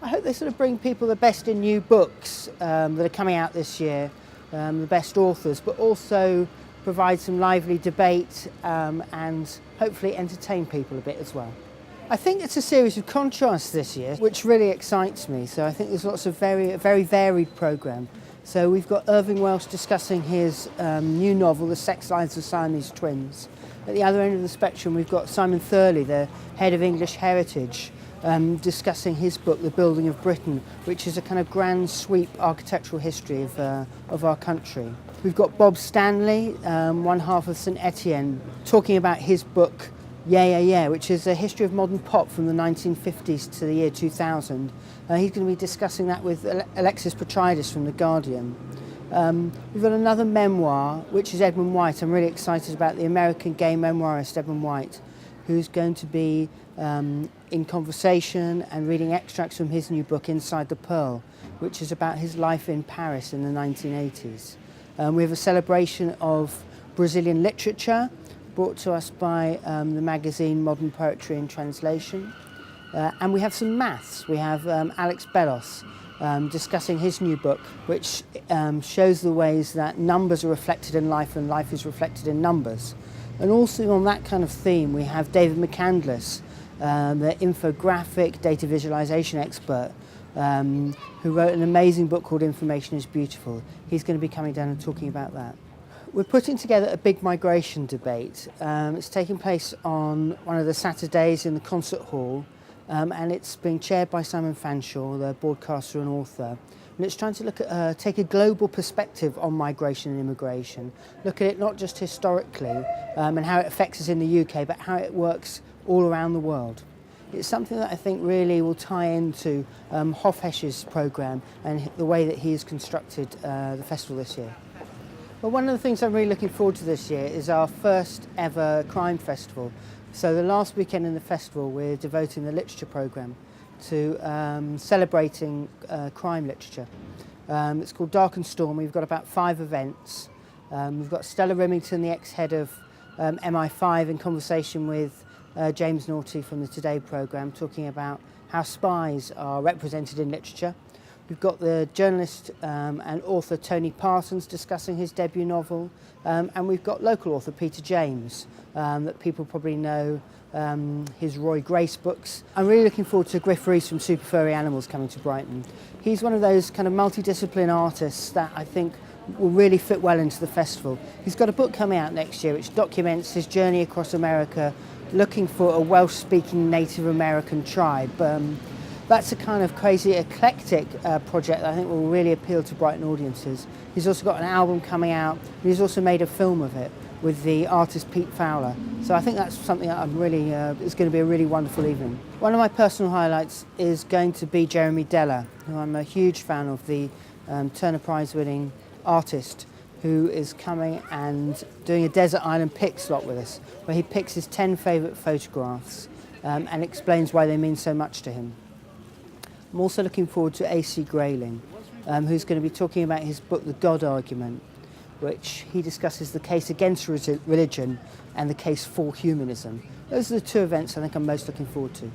I hope they sort of bring people the best in new books that are coming out this year, the best authors, but also provide some lively debate and hopefully entertain people a bit as well. I think it's a series of contrasts this year, which really excites me. So I think there's lots of very varied programme. So we've got Irving Welsh discussing his new novel, The Sex Lives of Siamese Twins. At the other end of the spectrum, we've got Simon Thurley, the head of English Heritage, discussing his book, The Building of Britain, which is a kind of grand sweep architectural history of our country. We've got Bob Stanley, one half of St Etienne, talking about his book, Yeah, Yeah, Yeah, which is a history of modern pop from the 1950s to the year 2000. He's going to be discussing that with Alexis Petridis from The Guardian. We've got another memoir, which is Edmund White. I'm really excited about the American gay memoirist Edmund White, who's going to be in conversation and reading extracts from his new book, Inside the Pearl, which is about his life in Paris in the 1980s. We have a celebration of Brazilian literature, brought to us by the magazine Modern Poetry and Translation. And we have some maths. We have Alex Bellos discussing his new book, which shows the ways that numbers are reflected in life and life is reflected in numbers. And also on that kind of theme, we have David McCandless, the infographic data visualization expert, who wrote an amazing book called Information is Beautiful. He's going to be coming down and talking about that. We're putting together a big migration debate. It's taking place on one of the Saturdays in the concert hall, and it's being chaired by Simon Fanshawe, the broadcaster and author. And it's trying to look at, take a global perspective on migration and immigration, look at it not just historically and how it affects us in the UK, but how it works all around the world. It's something that I think really will tie into Hofhesch's programme and the way that he has constructed the festival this year. Well, one of the things I'm really looking forward to this year is our first ever crime festival. So the last weekend in the festival, we're devoting the literature programme to celebrating crime literature. It's called Dark and Storm. We've got about 5 events. We've got Stella Rimington, the ex-head of MI5, in conversation with James Naughty from the Today programme, talking about how spies are represented in literature. We've got the journalist and author Tony Parsons discussing his debut novel, and we've got local author Peter James, that people probably know his Roy Grace books. I'm really looking forward to Griff Rees from Super Furry Animals coming to Brighton. He's one of those kind of multidiscipline artists that I think will really fit well into the festival. He's got a book coming out next year which documents his journey across America looking for a Welsh-speaking Native American tribe. That's a kind of crazy eclectic project that I think will really appeal to Brighton audiences. He's also got an album coming out, and he's also made a film of it with the artist Pete Fowler. So I think that's something that I'm really, it's going to be a really wonderful evening. One of my personal highlights is going to be Jeremy Deller, who I'm a huge fan of, the Turner Prize winning artist, who is coming and doing a desert island pick slot with us, where he picks his 10 favourite photographs and explains why they mean so much to him. I'm also looking forward to A.C. Grayling, who's going to be talking about his book, The God Argument, which he discusses the case against religion and the case for humanism. Those are the 2 events I think I'm most looking forward to.